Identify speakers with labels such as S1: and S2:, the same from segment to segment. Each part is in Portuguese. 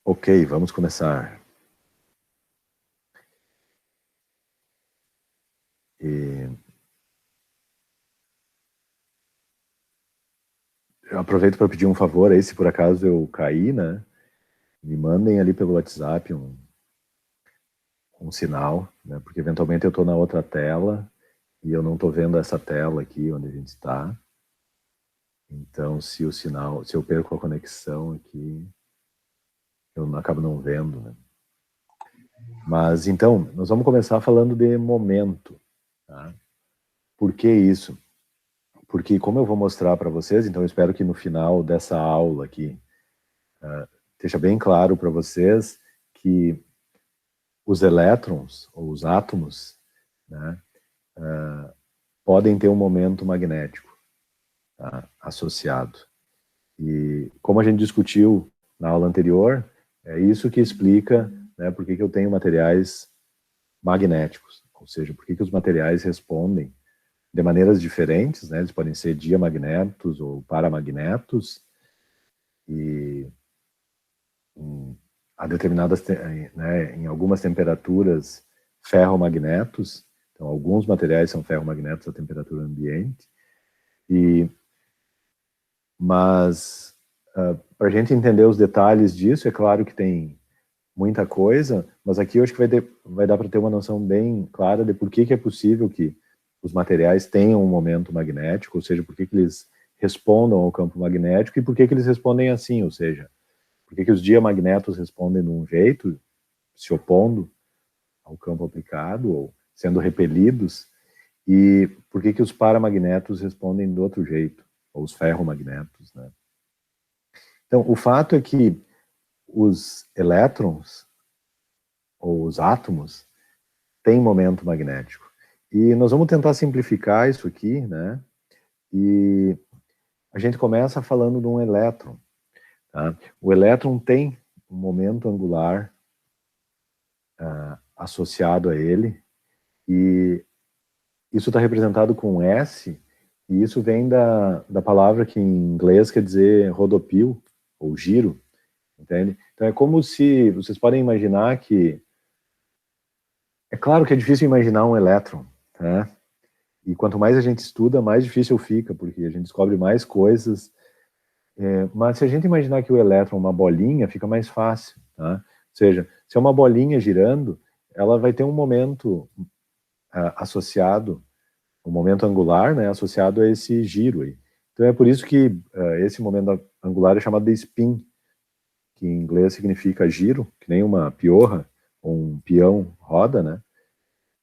S1: Ok, vamos começar. Eu aproveito para pedir um favor aí, se por acaso eu cair, né? Me mandem ali pelo WhatsApp um sinal, né? Porque eventualmente eu estou na outra tela e eu não estou vendo essa tela aqui onde a gente está. Então, se eu perco a conexão aqui, eu acabo não vendo, né? Mas então, nós vamos começar falando de momento, tá? Por que isso? Porque como eu vou mostrar para vocês, então eu espero que no final dessa aula aqui esteja bem claro para vocês que os elétrons, ou os átomos, né, podem ter um momento magnético, tá, associado. E como a gente discutiu na aula anterior, é isso que explica, né, por que eu tenho materiais magnéticos, ou seja, por que os materiais respondem de maneiras diferentes, né, eles podem ser diamagnetos ou paramagnetos, e a determinadas, né, em algumas temperaturas, ferromagnetos. Então, alguns materiais são ferromagnetos a temperatura ambiente. Mas, para a gente entender os detalhes disso, é claro que tem muita coisa, mas aqui eu acho que vai dar para ter uma noção bem clara de por que é possível que os materiais tenham um momento magnético, ou seja, por que eles respondam ao campo magnético e por que eles respondem assim, ou seja, por que os diamagnetos respondem de um jeito, se opondo ao campo aplicado ou sendo repelidos, e por que os paramagnetos respondem do outro jeito, ou os ferromagnetos, né? Então, o fato é que os elétrons, ou os átomos, têm momento magnético. E nós vamos tentar simplificar isso aqui, né? E a gente começa falando de um elétron, tá? O elétron tem um momento angular associado a ele, e isso está representado com S, e isso vem da palavra que em inglês quer dizer rodopio, ou giro, entende? Então é como se, vocês podem imaginar que, é claro que é difícil imaginar um elétron, né? E quanto mais a gente estuda, mais difícil fica, porque a gente descobre mais coisas. Mas se a gente imaginar que o elétron é uma bolinha, fica mais fácil, tá? Ou seja, se é uma bolinha girando, ela vai ter um momento associado, um momento angular, né, associado a esse giro aí. Então é por isso que esse momento angular é chamado de spin, que em inglês significa giro, que nem uma piorra ou um peão roda, né?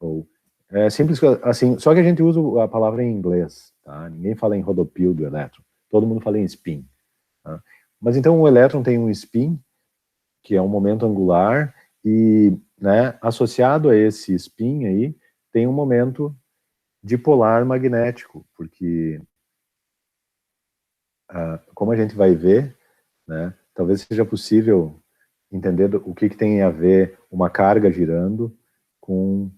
S1: Ou é simples assim, só que a gente usa a palavra em inglês, tá? Ninguém fala em rodopio do elétron, todo mundo fala em spin, tá? Mas então o elétron tem um spin, que é um momento angular, e, né, associado a esse spin aí, tem um momento dipolar magnético, porque como a gente vai ver, né, talvez seja possível entender o que tem a ver uma carga girando com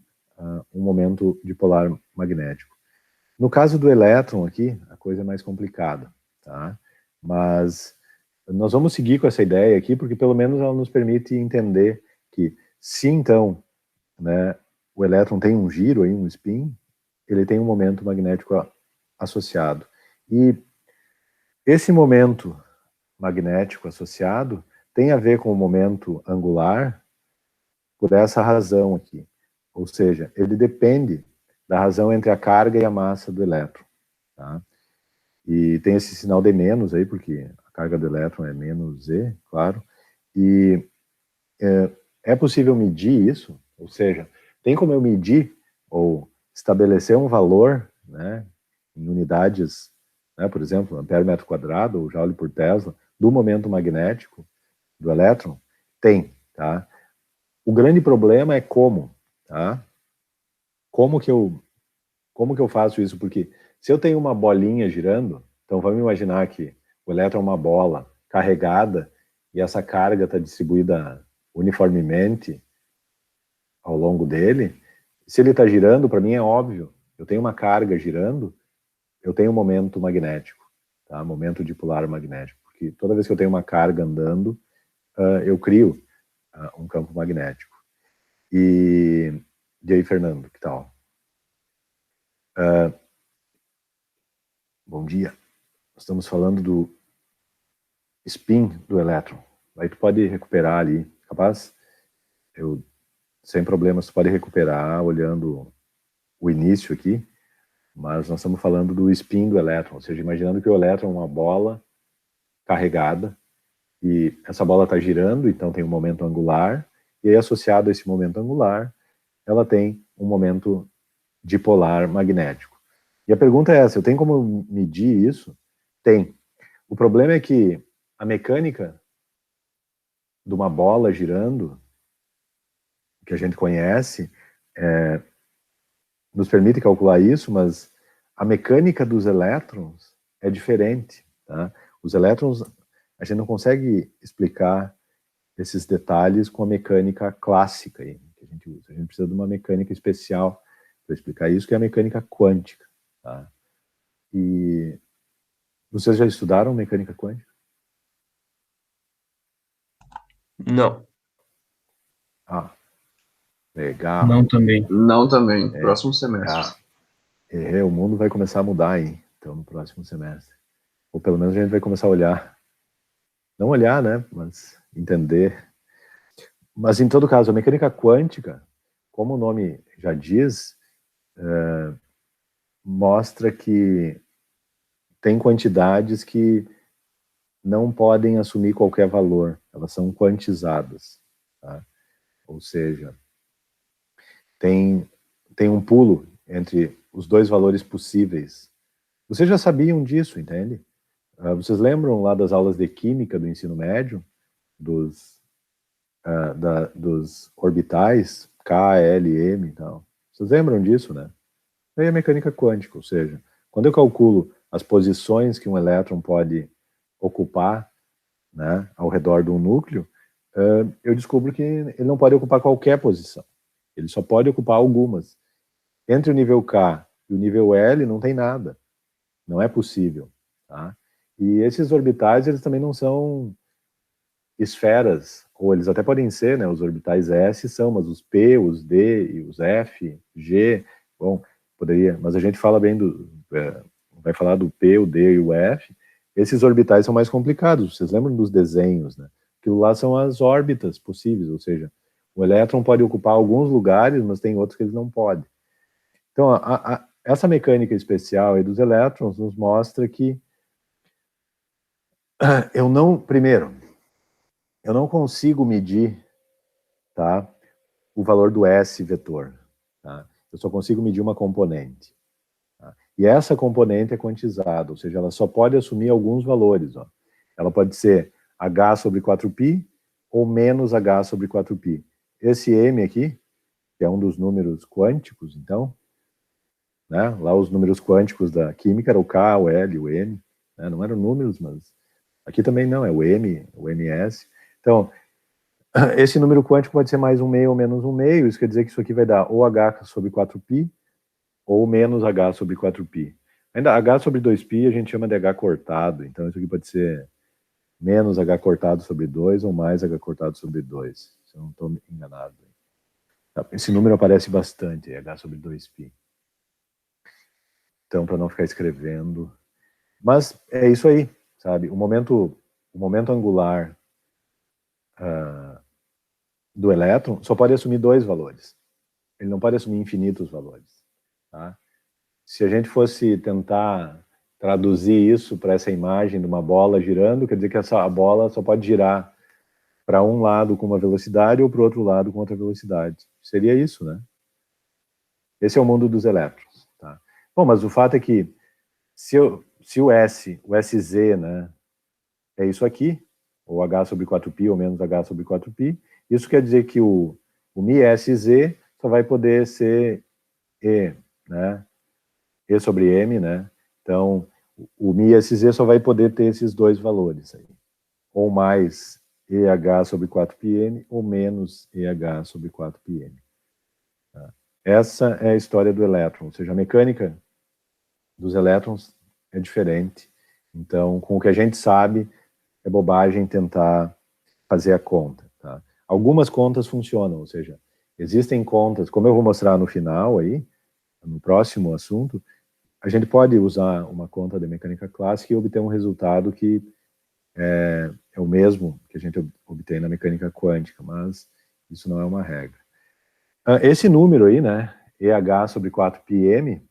S1: um momento dipolar magnético. No caso do elétron aqui, a coisa é mais complicada, tá? Mas nós vamos seguir com essa ideia aqui, porque pelo menos ela nos permite entender que se então, né, o elétron tem um giro, aí, um spin, ele tem um momento magnético associado. E esse momento magnético associado tem a ver com o momento angular por essa razão aqui. Ou seja, ele depende da razão entre a carga e a massa do elétron, tá? E tem esse sinal de menos aí, porque a carga do elétron é menos Z, claro. E é possível medir isso, ou seja, tem como eu medir ou estabelecer um valor, né, em unidades, né, por exemplo, ampere metro quadrado ou joule por Tesla, do momento magnético do elétron? Tem, tá? O grande problema é como, tá? Como que eu faço isso? Porque se eu tenho uma bolinha girando, então vamos imaginar que o elétron é uma bola carregada e essa carga está distribuída uniformemente ao longo dele. Se ele está girando, para mim é óbvio, eu tenho uma carga girando, eu tenho um momento magnético, tá? Momento dipolar magnético, porque toda vez que eu tenho uma carga andando, eu crio um campo magnético. E aí, Fernando, que tal? Bom dia. Estamos falando do spin do elétron. Aí tu pode recuperar ali, capaz? Sem problemas, tu pode recuperar olhando o início aqui, mas nós estamos falando do spin do elétron, ou seja, imaginando que o elétron é uma bola carregada, e essa bola está girando, então tem um momento angular, e aí associado a esse momento angular, ela tem um momento dipolar magnético. E a pergunta é essa, eu tenho como medir isso? Tem. O problema é que a mecânica de uma bola girando, que a gente conhece, nos permite calcular isso, mas a mecânica dos elétrons é diferente. Tá? Os elétrons, a gente não consegue explicar esses detalhes com a mecânica clássica aí, que a gente usa. A gente precisa de uma mecânica especial para explicar isso, que é a mecânica quântica. Tá? E vocês já estudaram mecânica quântica?
S2: Não.
S1: Ah, legal.
S3: Não também.
S2: Não também. Próximo semestre.
S1: O mundo vai começar a mudar, hein? Então, no próximo semestre. Ou pelo menos a gente vai começar a olhar. Não olhar, né? Mas entender. Mas, em todo caso, a mecânica quântica, como o nome já diz, mostra que tem quantidades que não podem assumir qualquer valor. Elas são quantizadas. Tá? Ou seja, tem um pulo entre os dois valores possíveis. Vocês já sabiam disso, entende? Vocês lembram lá das aulas de química do ensino médio, dos orbitais, K, L, M e tal? Vocês lembram disso, né? Aí é mecânica quântica, ou seja, quando eu calculo as posições que um elétron pode ocupar, né, ao redor de um núcleo, eu descubro que ele não pode ocupar qualquer posição. Ele só pode ocupar algumas. Entre o nível K e o nível L não tem nada. Não é possível. Tá? E esses orbitais, eles também não são esferas, ou eles até podem ser, né? Os orbitais S são, mas os P, os D e os F, G, bom, poderia, mas a gente fala bem vai falar do P, o D e o F. Esses orbitais são mais complicados. Vocês lembram dos desenhos, né? Aquilo lá são as órbitas possíveis, ou seja, o elétron pode ocupar alguns lugares, mas tem outros que ele não pode. Então, essa mecânica especial aí dos elétrons nos mostra que primeiro, eu não consigo medir, tá, o valor do S vetor. Tá? Eu só consigo medir uma componente. Tá? E essa componente é quantizada, ou seja, ela só pode assumir alguns valores. Ó. Ela pode ser H sobre 4π ou menos H sobre 4π. Esse M aqui, que é um dos números quânticos, então, né, lá os números quânticos da química era o K, o L, o M, né, não eram números, mas aqui também não, é o M, o MS. Então, esse número quântico pode ser mais um meio ou menos um meio, isso quer dizer que isso aqui vai dar ou H sobre 4π ou menos H sobre 4π. Ainda H sobre 2π a gente chama de H cortado, então isso aqui pode ser menos H cortado sobre 2 ou mais H cortado sobre 2, se eu não estou enganado. Esse número aparece bastante, H sobre 2π. Então, para não ficar escrevendo. Mas é isso aí, sabe? O momento angular do elétron só pode assumir dois valores. Ele não pode assumir infinitos valores. Tá? Se a gente fosse tentar traduzir isso para essa imagem de uma bola girando, quer dizer que a bola só pode girar para um lado com uma velocidade ou para o outro lado com outra velocidade. Seria isso, né? Esse é o mundo dos elétrons. Tá? Bom, mas o fato é que se o Sz, né, é isso aqui, ou H sobre 4π ou menos H sobre 4π, isso quer dizer que o μSz só vai poder ser E, né? E sobre M, né? Então, o μSz só vai poder ter esses dois valores aí. Ou mais EH sobre 4πn, ou menos EH sobre 4πn. Tá? Essa é a história do elétron, ou seja, a mecânica dos elétrons é diferente. Então, com o que a gente sabe, é bobagem tentar fazer a conta, tá? Algumas contas funcionam, ou seja, existem contas, como eu vou mostrar no final aí, no próximo assunto, a gente pode usar uma conta de mecânica clássica e obter um resultado que é o mesmo que a gente obtém na mecânica quântica, mas isso não é uma regra. Esse número aí, né, EH sobre 4πm,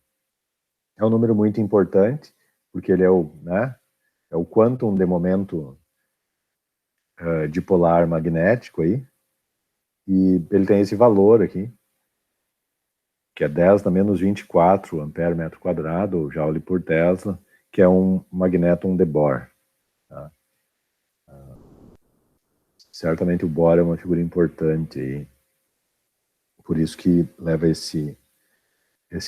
S1: é um número muito importante, porque ele é é o quantum de momento dipolar magnético aí, e ele tem esse valor aqui, que é 10 na menos 24 ampere metro quadrado, ou joule por Tesla, que é um magnéton de Bohr. Tá? Certamente o Bohr é uma figura importante aí, por isso que leva esse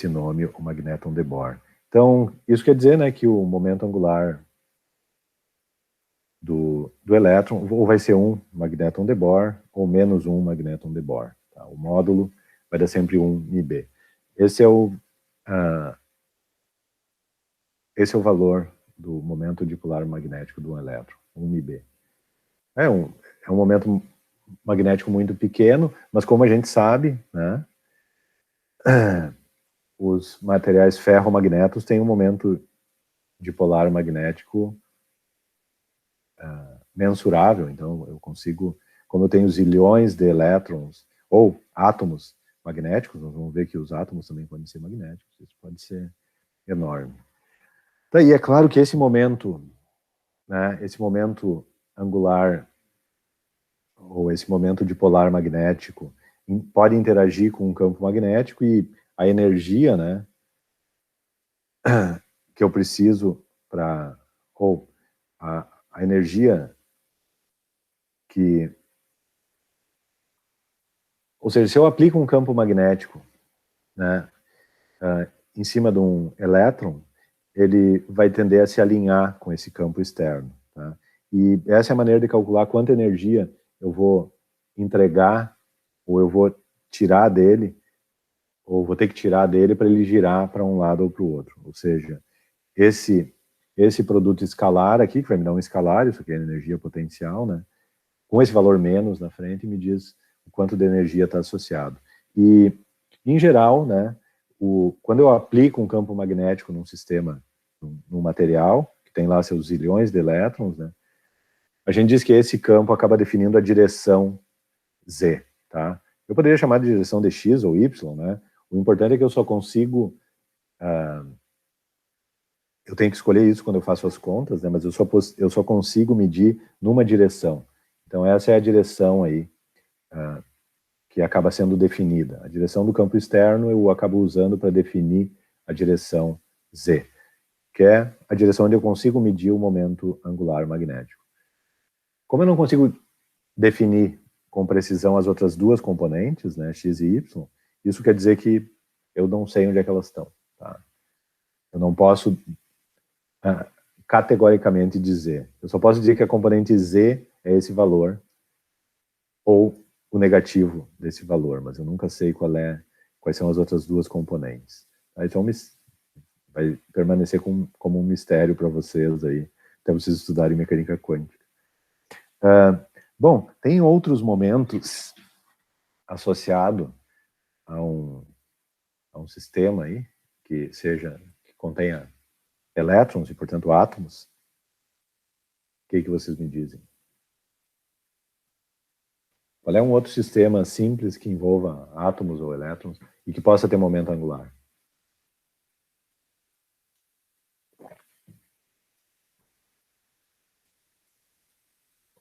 S1: nome, o magnéton de Bohr. Então, isso quer dizer, né, que o momento angular do elétron ou vai ser um magnéton de Bohr ou menos um magnéton de Bohr. Tá? O módulo vai dar sempre 1 MeB. Esse é o valor do momento dipolar magnético do elétron, 1 MeB. É um momento magnético muito pequeno, mas como a gente sabe, né, os materiais ferromagnetos têm um momento dipolar magnético mensurável, então eu consigo, como eu tenho zilhões de elétrons ou átomos magnéticos, nós vamos ver que os átomos também podem ser magnéticos, isso pode ser enorme. Daí é claro que esse momento, né, esse momento angular ou esse momento dipolar magnético pode interagir com um campo magnético e a energia, né, que eu preciso para, ou a energia que, ou seja, se eu aplico um campo magnético, né, em cima de um elétron, ele vai tender a se alinhar com esse campo externo. Tá? E essa é a maneira de calcular quanta energia eu vou entregar, ou eu vou tirar dele, ou vou ter que tirar dele para ele girar para um lado ou para o outro. Ou seja, esse produto escalar aqui, que vai me dar um escalar, isso aqui é energia potencial, né? Com esse valor menos na frente, me diz o quanto de energia está associado. E, em geral, né, quando eu aplico um campo magnético num sistema, num material, que tem lá seus zilhões de elétrons, né, a gente diz que esse campo acaba definindo a direção Z, tá? Eu poderia chamar de direção de X ou Y, né? O importante é que eu só consigo... eu tenho que escolher isso quando eu faço as contas, né? Mas eu só consigo medir numa direção. Então essa é a direção aí que acaba sendo definida. A direção do campo externo eu acabo usando para definir a direção Z, que é a direção onde eu consigo medir o momento angular magnético. Como eu não consigo definir com precisão as outras duas componentes, né, X e Y, isso quer dizer que eu não sei onde é que elas estão. Tá? Eu não posso categoricamente dizer. Eu só posso dizer que a componente Z é esse valor, ou o negativo desse valor, mas eu nunca sei quais são as outras duas componentes. Tá? Então vai permanecer como um mistério para vocês aí, até vocês estudarem mecânica quântica. Bom, tem outros momentos associados a um sistema aí, que contenha elétrons e, portanto, átomos. O que vocês me dizem? Qual é um outro sistema simples que envolva átomos ou elétrons e que possa ter momento angular?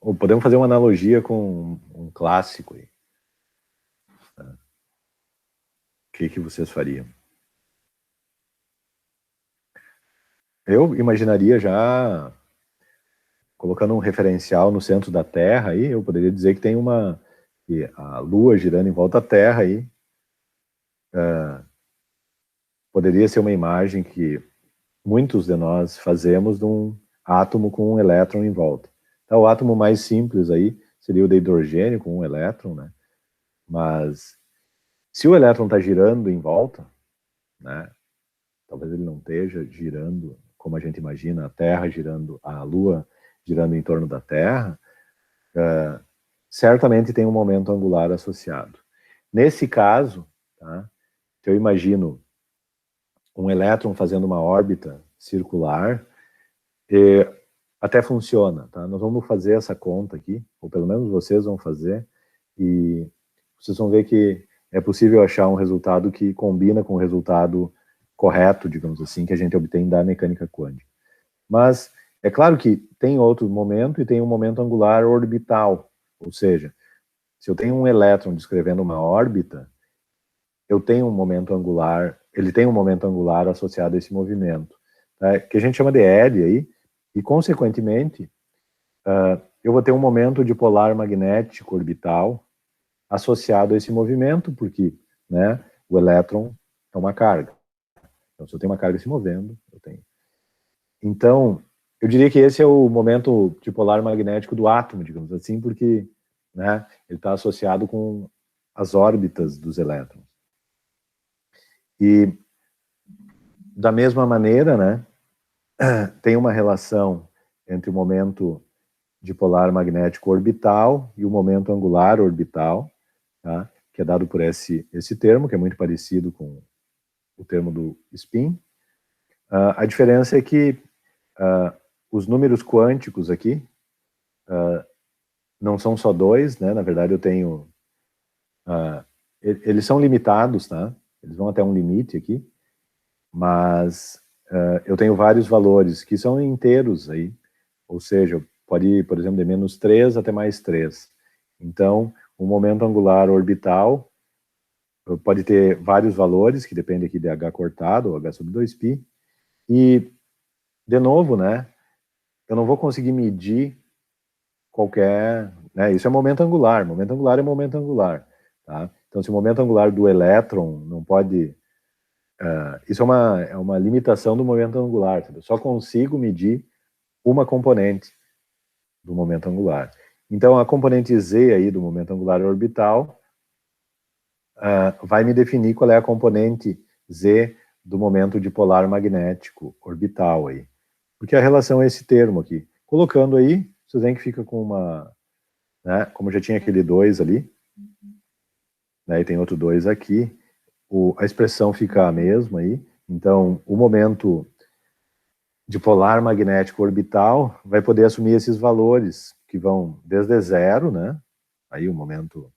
S1: Ou podemos fazer uma analogia com um clássico aí. O que vocês fariam? Eu imaginaria já colocando um referencial no centro da Terra aí, eu poderia dizer que tem a Lua girando em volta da Terra aí. Poderia ser uma imagem que muitos de nós fazemos de um átomo com um elétron em volta. Então, o átomo mais simples aí seria o de hidrogênio com um elétron, né? Mas se o elétron está girando em volta, né? Talvez ele não esteja girando como a gente imagina, a Terra girando, a Lua girando em torno da Terra. certamente tem um momento angular associado. Nesse caso, tá, se eu imagino um elétron fazendo uma órbita circular, até funciona, tá? Nós vamos fazer essa conta aqui, ou pelo menos vocês vão fazer, e vocês vão ver que é possível achar um resultado que combina com o resultado correto, digamos assim, que a gente obtém da mecânica quântica. Mas é claro que tem outro momento e tem um momento angular orbital, ou seja, se eu tenho um elétron descrevendo uma órbita, eu tenho um momento angular, ele tem um momento angular associado a esse movimento, tá? Que a gente chama de L aí, e consequentemente, eu vou ter um momento dipolar magnético orbital associado a esse movimento, porque, né, o elétron é uma carga. Então, se eu tenho uma carga se movendo, eu tenho. Então, eu diria que esse é o momento dipolar magnético do átomo, digamos assim, porque, né, ele está associado com as órbitas dos elétrons. E, da mesma maneira, né, tem uma relação entre o momento dipolar magnético orbital e o momento angular orbital, tá, que é dado por esse termo, que é muito parecido com o termo do spin. A diferença é que os números quânticos aqui não são só 2, né? Na verdade, eu tenho... eles são limitados, tá? Eles vão até um limite aqui, mas eu tenho vários valores que são inteiros aí, ou seja, pode ir, por exemplo, de -3 até +3. Então, o momento angular orbital pode ter vários valores, que depende aqui de h cortado, ou h sobre 2π, e, de novo, né, eu não vou conseguir medir qualquer... né, isso é momento angular é momento angular, tá? Então, se o momento angular do elétron não pode... isso é uma limitação do momento angular, sabe? Eu só consigo medir uma componente do momento angular. Então, a componente Z aí do momento angular orbital vai me definir qual é a componente Z do momento dipolar magnético orbital aí. Porque a relação é esse termo aqui. Colocando aí, vocês veem que fica com uma... né, como já tinha aquele 2 ali, né, e tem outro 2 aqui, a expressão fica a mesma aí. Então, o momento dipolar magnético orbital vai poder assumir esses valores, que vão desde 0, né? Aí o momento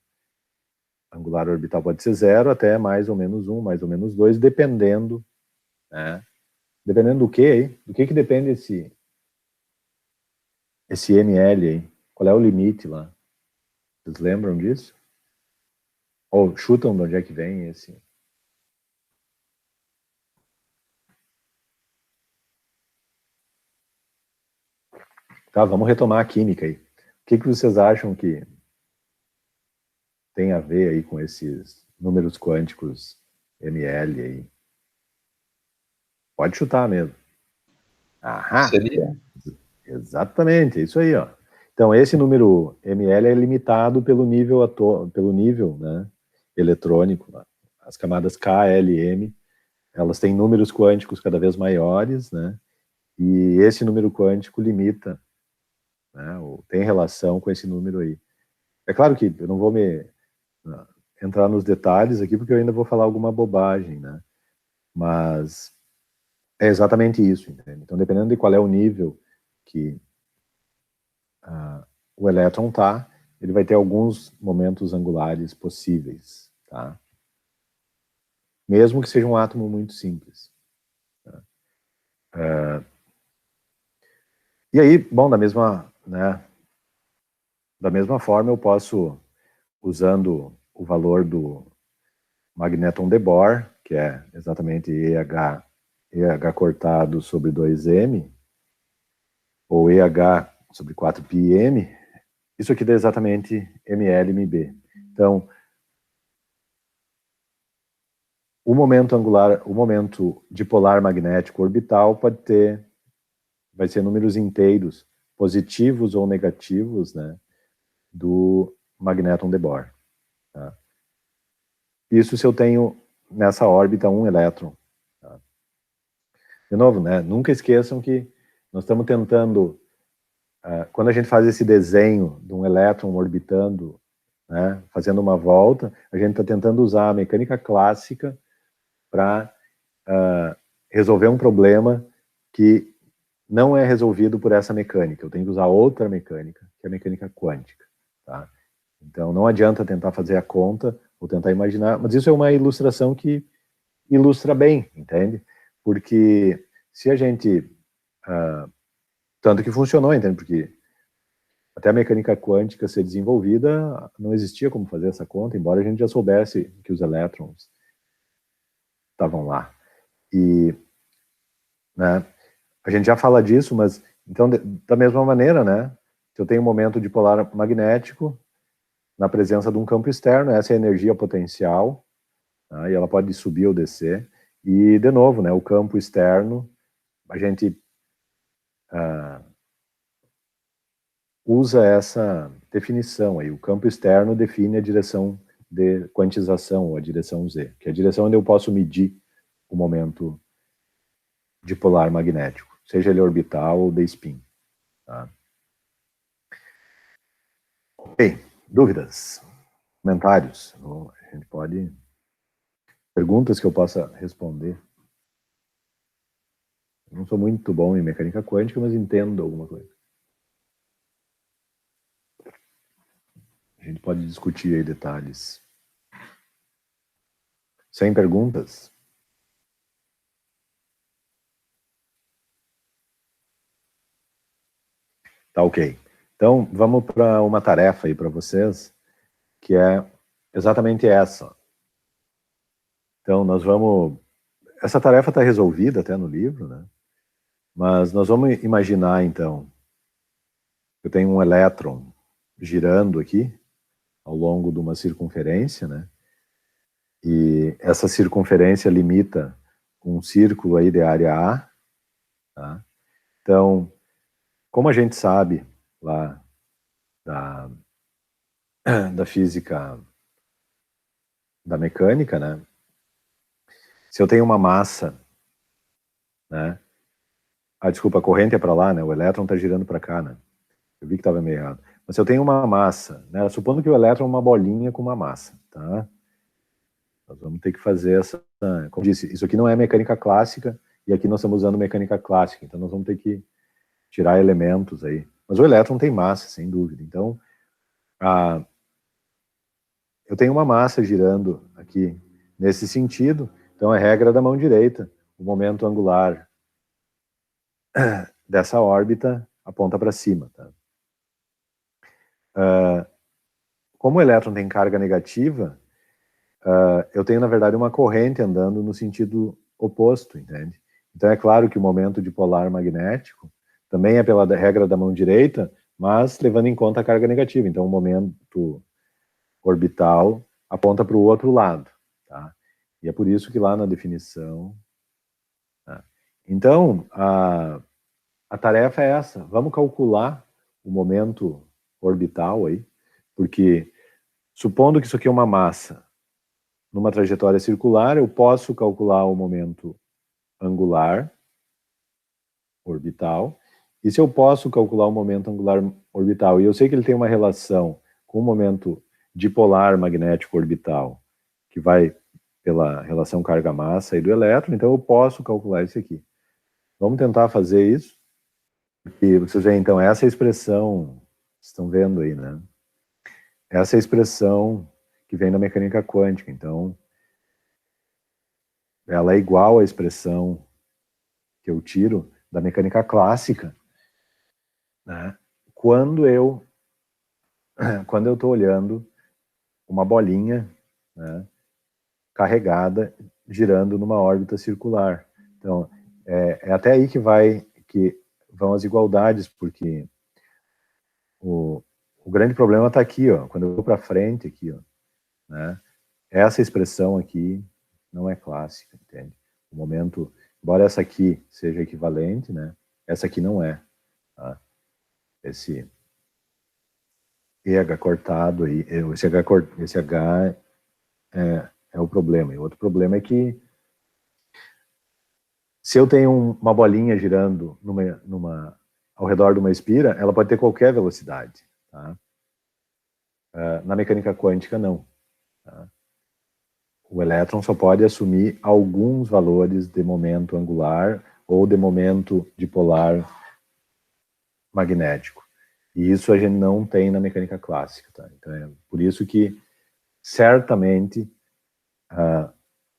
S1: angular orbital pode ser 0 até mais ou menos 1, mais ou menos 2, dependendo, né? Dependendo do que aí? Do que depende esse ml aí? Qual é o limite lá? Vocês lembram disso? Ou chutam de onde é que vem esse? Tá, vamos retomar a química aí. O que vocês acham que tem a ver aí com esses números quânticos ml aí? Pode chutar mesmo. Aham.
S2: Seria?
S1: Exatamente, é isso aí, ó. Então, esse número ml é limitado pelo nível, né, eletrônico. Né? As camadas K, L e M, elas têm números quânticos cada vez maiores, né? E esse número quântico limita, né, ou tem relação com esse número aí. É claro que eu não vou entrar nos detalhes aqui, porque eu ainda vou falar alguma bobagem, né? Mas é exatamente isso, entende? Então, dependendo de qual é o nível que o elétron tá, ele vai ter alguns momentos angulares possíveis, tá? Mesmo que seja um átomo muito simples. Tá? E aí, bom, da mesma forma, eu posso, usando o valor do magnéton de Bohr, que é exatamente EH cortado sobre 2m, ou EH sobre 4πm, isso aqui dá exatamente ml/mb. Então, o momento dipolar magnético orbital vai ser números inteiros, positivos ou negativos, né, do magnéton de Bohr. Tá? Isso se eu tenho nessa órbita um elétron. Tá? De novo, né, nunca esqueçam que nós estamos tentando quando a gente faz esse desenho de um elétron orbitando, né, fazendo uma volta, a gente está tentando usar a mecânica clássica para resolver um problema que não é resolvido por essa mecânica. Eu tenho que usar outra mecânica, que é a mecânica quântica. Tá? Então, não adianta tentar fazer a conta ou tentar imaginar, mas isso é uma ilustração que ilustra bem, entende? Porque se a gente... tanto que funcionou, entende? Porque até a mecânica quântica ser desenvolvida, não existia como fazer essa conta, embora a gente já soubesse que os elétrons estavam lá. E, né, a gente já fala disso, mas, então, da mesma maneira, né, se eu tenho um momento dipolar magnético, na presença de um campo externo, essa é a energia potencial, tá, e ela pode subir ou descer, e, de novo, né, o campo externo, a gente usa essa definição aí, o campo externo define a direção de quantização, ou a direção Z, que é a direção onde eu posso medir o momento dipolar magnético, seja ele orbital ou de spin. Tá? Ok, dúvidas? Comentários? A gente pode... Perguntas que eu possa responder. Eu não sou muito bom em mecânica quântica, mas entendo alguma coisa. A gente pode discutir aí detalhes. Sem perguntas? Tá ok. Então, vamos para uma tarefa aí para vocês, que é exatamente essa. Então, nós vamos... Essa tarefa está resolvida até no livro, né? Mas nós vamos imaginar, então, eu tenho um elétron girando aqui, ao longo de uma circunferência, né? E essa circunferência limita um círculo aí de área A, tá? Então, como a gente sabe lá da física da mecânica, né? Se eu tenho uma massa, né? Desculpa, a corrente é para lá, né? O elétron está girando para cá, né? Eu vi que estava meio errado. Mas se eu tenho uma massa, né? Supondo que o elétron é uma bolinha com uma massa, tá? Nós vamos ter que fazer essa... Como eu disse, isso aqui não é mecânica clássica, e aqui nós estamos usando mecânica clássica, então nós vamos ter que tirar elementos aí. Mas o elétron tem massa, sem dúvida. Então, eu tenho uma massa girando aqui nesse sentido, então é regra da mão direita. O momento angular dessa órbita aponta para cima. Tá? Como o elétron tem carga negativa, eu tenho, na verdade, uma corrente andando no sentido oposto, entende? Então é claro que o momento dipolar magnético também é pela regra da mão direita, mas levando em conta a carga negativa. Então o momento orbital aponta para o outro lado, tá? E é por isso que lá na definição... Tá? Então, a tarefa é essa. Vamos calcular o momento orbital aí, porque supondo que isso aqui é uma massa numa trajetória circular, eu posso calcular o momento angular orbital, e se eu posso calcular o momento angular orbital, e eu sei que ele tem uma relação com o momento dipolar magnético orbital, que vai pela relação carga-massa aí do elétron, então eu posso calcular isso aqui. Vamos tentar fazer isso. E vocês veem, então, essa expressão, estão vendo aí, né? Essa é a expressão que vem da mecânica quântica. Então, ela é igual à expressão que eu tiro da mecânica clássica, né? Quando eu estou olhando uma bolinha, né, carregada, girando numa órbita circular. Então, é até aí que vão as igualdades, porque o grande problema está aqui, ó, quando eu vou para frente aqui, ó, né, essa expressão aqui não é clássica, entende? O momento, embora essa aqui seja equivalente, né, essa aqui não é, tá? Esse EH cortado aí, esse H é o problema. E o outro problema é que se eu tenho uma bolinha girando numa ao redor de uma espira, ela pode ter qualquer velocidade. Tá? Na mecânica quântica, não. Tá? O elétron só pode assumir alguns valores de momento angular ou de momento dipolar magnético. E isso a gente não tem na mecânica clássica. Tá? Então é por isso que, certamente,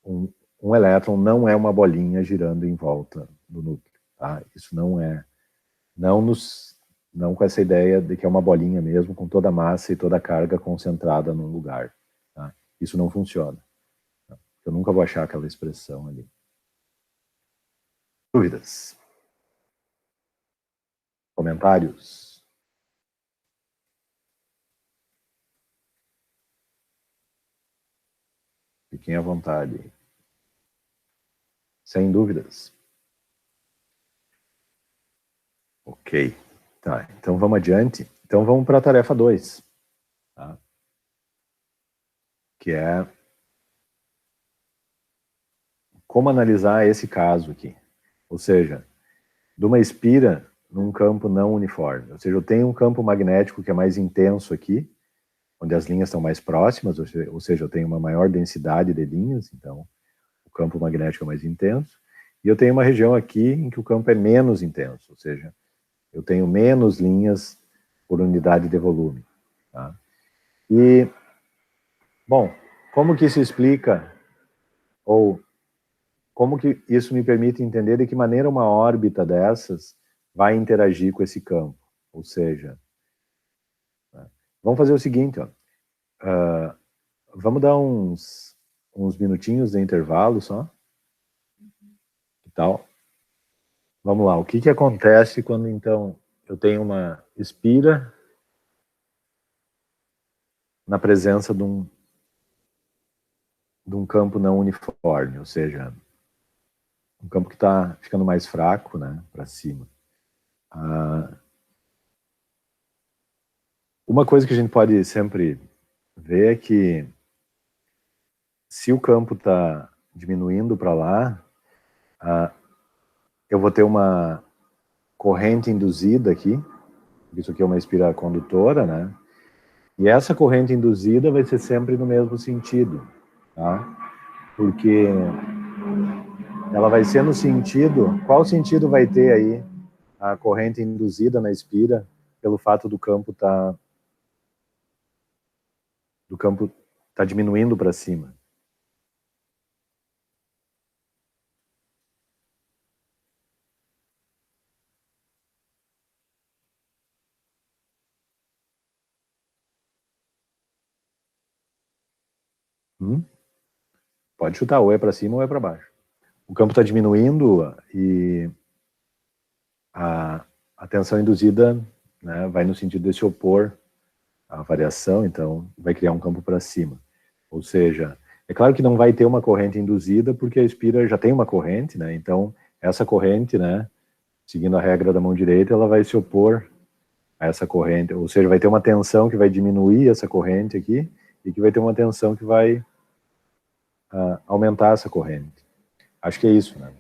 S1: um elétron não é uma bolinha girando em volta do núcleo. Tá? Isso não é. Não com essa ideia de que é uma bolinha mesmo, com toda a massa e toda a carga concentrada num lugar. Tá? Isso não funciona. Tá? Eu nunca vou achar aquela expressão ali. Dúvidas? Comentários? Fiquem à vontade. Sem dúvidas? Ok. Tá, então vamos adiante. Então vamos para a tarefa 2. Tá? Que é como analisar esse caso aqui. Ou seja, de uma espira num campo não uniforme. Ou seja, eu tenho um campo magnético que é mais intenso aqui, onde as linhas estão mais próximas, ou seja, eu tenho uma maior densidade de linhas, então o campo magnético é mais intenso. E eu tenho uma região aqui em que o campo é menos intenso, ou seja, eu tenho menos linhas por unidade de volume. Tá? E, bom, como que isso explica, ou como que isso me permite entender de que maneira uma órbita dessas vai interagir com esse campo? Ou seja, vamos fazer o seguinte, ó. Vamos dar uns minutinhos de intervalo só. Que tal? Vamos lá, o que acontece quando, então, eu tenho uma espira na presença de um campo não uniforme, ou seja, um campo que está ficando mais fraco, né, para cima. Uma coisa que a gente pode sempre ver é que se o campo está diminuindo para lá, eu vou ter uma corrente induzida aqui, isso aqui é uma espira condutora, né? E essa corrente induzida vai ser sempre no mesmo sentido, tá? Porque ela vai ser no sentido... Qual sentido vai ter aí a corrente induzida na espira pelo fato do campo tá diminuindo para cima? Pode chutar, ou é para cima ou é para baixo. O campo está diminuindo e a tensão induzida, né, vai no sentido de se opor à variação, então vai criar um campo para cima. Ou seja, é claro que não vai ter uma corrente induzida porque a espira já tem uma corrente, né, então essa corrente, né, seguindo a regra da mão direita, ela vai se opor a essa corrente, ou seja, vai ter uma tensão que vai diminuir essa corrente aqui e que vai ter uma tensão que vai aumentar essa corrente. Acho que é isso, né?